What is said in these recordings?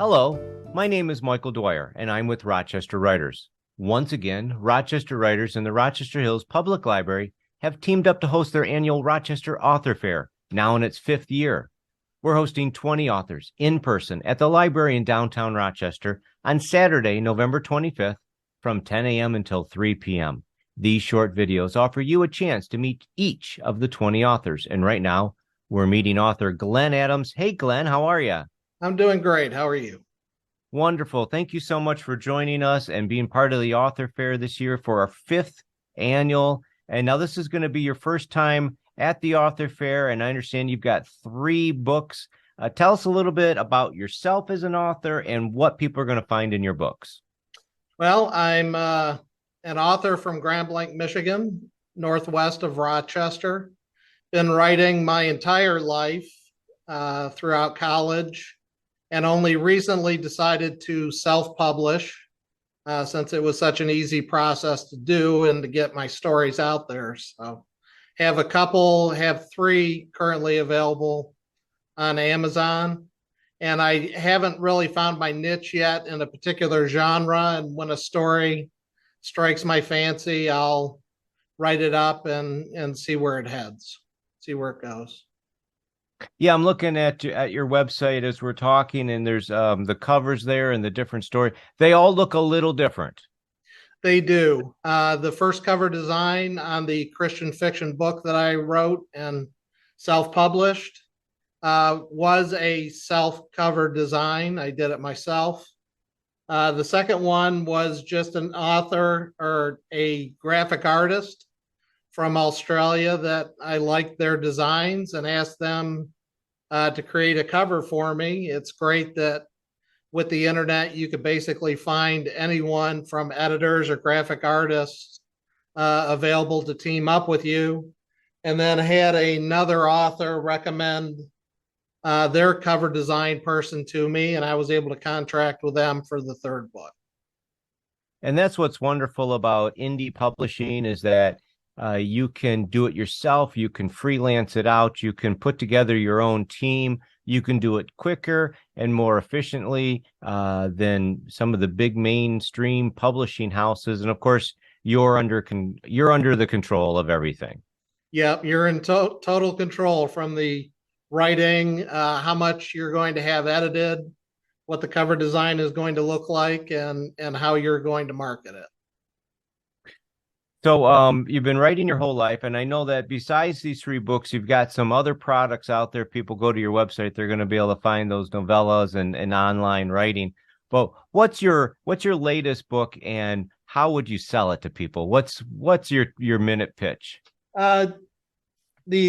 Hello, my name is Michael Dwyer, and I'm with Rochester Writers. Once again, Rochester Writers and the Rochester Hills Public Library have teamed up to host their annual Rochester Author Fair, now in its 5th year. We're hosting 20 authors in person at the library in downtown Rochester on Saturday, November 25th from 10 a.m. until 3 p.m. These short videos offer you a chance to meet each of the 20 authors, and right now, we're meeting author Glen Adams. Hey, Glen, how are you? I'm doing great. How are you? Wonderful. Thank you so much for joining us and being part of the Author Fair this year for our 5th annual. And now this is going to be your first time at the Author Fair, and I understand you've got 3 books. Tell us a little bit about yourself as an author and what people are going to find in your books. Well, I'm an author from Grand Blanc, Michigan, northwest of Rochester. Been writing my entire life throughout college, and only recently decided to self-publish since it was such an easy process to do and to get my stories out there. So have 3 currently available on Amazon. And I haven't really found my niche yet in a particular genre. And when a story strikes my fancy, I'll write it up and see where it heads, see where it goes. Yeah, I'm looking at your website as we're talking, and there's the covers there and the different story. They all look a little different. They do. The first cover design on the Christian fiction book that I wrote and self-published was a self-cover design. I did it myself. The second one was just an author or a graphic artist from Australia that I liked their designs and asked them to create a cover for me. It's great that with the internet, you could basically find anyone from editors or graphic artists available to team up with you. And then had another author recommend their cover design person to me, and I was able to contract with them for the third book. And that's what's wonderful about indie publishing is that you can do it yourself. You can freelance it out. You can put together your own team. You can do it quicker and more efficiently than some of the big mainstream publishing houses. And of course, you're under the control of everything. Yep, you're in total control from the writing, how much you're going to have edited, what the cover design is going to look like, and how you're going to market it. So you've been writing your whole life, and I know that besides these 3 books, you've got some other products out there. People go to your website, they're going to be able to find those novellas and online writing. But what's your latest book, and how would you sell it to people? What's your minute pitch? The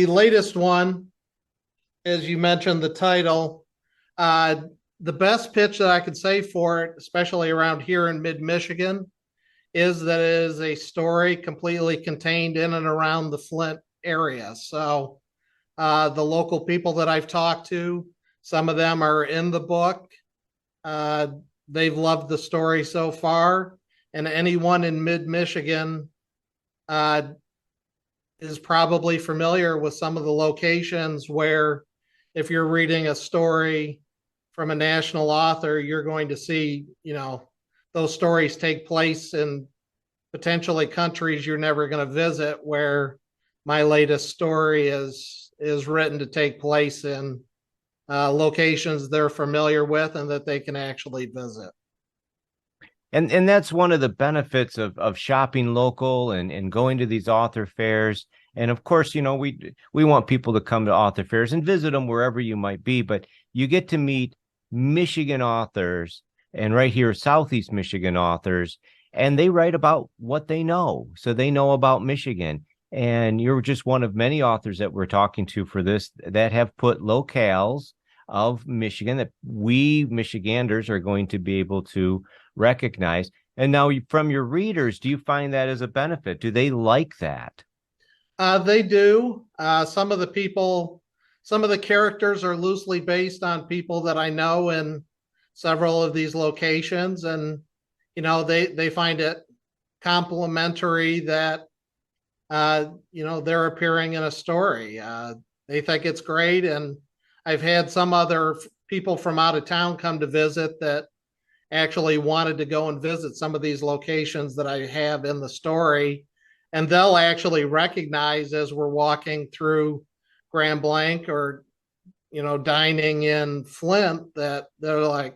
latest one, as you mentioned, the title, the best pitch that I could say for it, especially around here in mid-Michigan, is that it is a story completely contained in and around the Flint area. So the local people that I've talked to, some of them are in the book. They've loved the story so far. And anyone in mid-Michigan is probably familiar with some of the locations where if you're reading a story from a national author, you're going to see, those stories take place in potentially countries you're never going to visit, where my latest story is written to take place in locations they're familiar with and that they can actually visit. And that's one of the benefits of shopping local and going to these author fairs. And of course, we want people to come to author fairs and visit them wherever you might be, but you get to meet Michigan authors, and right here, Southeast Michigan authors, and they write about what they know. So they know about Michigan. And you're just one of many authors that we're talking to for this that have put locales of Michigan that we Michiganders are going to be able to recognize. And now from your readers, do you find that as a benefit? Do they like that? They do. Some of the characters are loosely based on people that I know in several of these locations. And, they find it complimentary that, they're appearing in a story. They think it's great. And I've had some other people from out of town come to visit that actually wanted to go and visit some of these locations that I have in the story. And they'll actually recognize as we're walking through Grand Blanc or, dining in Flint, that they're like,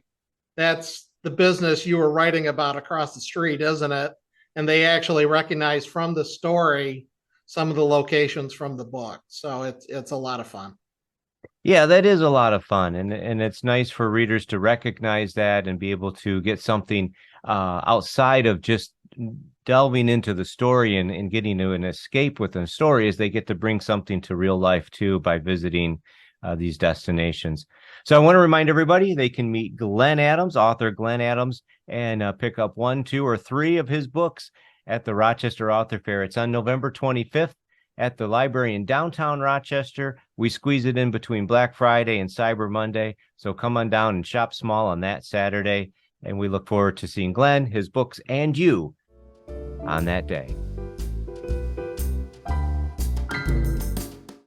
that's the business you were writing about across the street, isn't it? And they actually recognize from the story some of the locations from the book. So it's a lot of fun. Yeah, that is a lot of fun, and it's nice for readers to recognize that and be able to get something outside of just delving into the story and getting to an escape within a story, as they get to bring something to real life too by visiting these destinations. So I want to remind everybody they can meet Glen Adams, author Glen Adams, and pick up 1, 2, or 3 of his books at the Rochester Author Fair. It's on November 25th. At the library in downtown Rochester. We squeeze it in between Black Friday and Cyber Monday. So come on down and shop small on that Saturday. And we look forward to seeing Glenn, his books, and you on that day.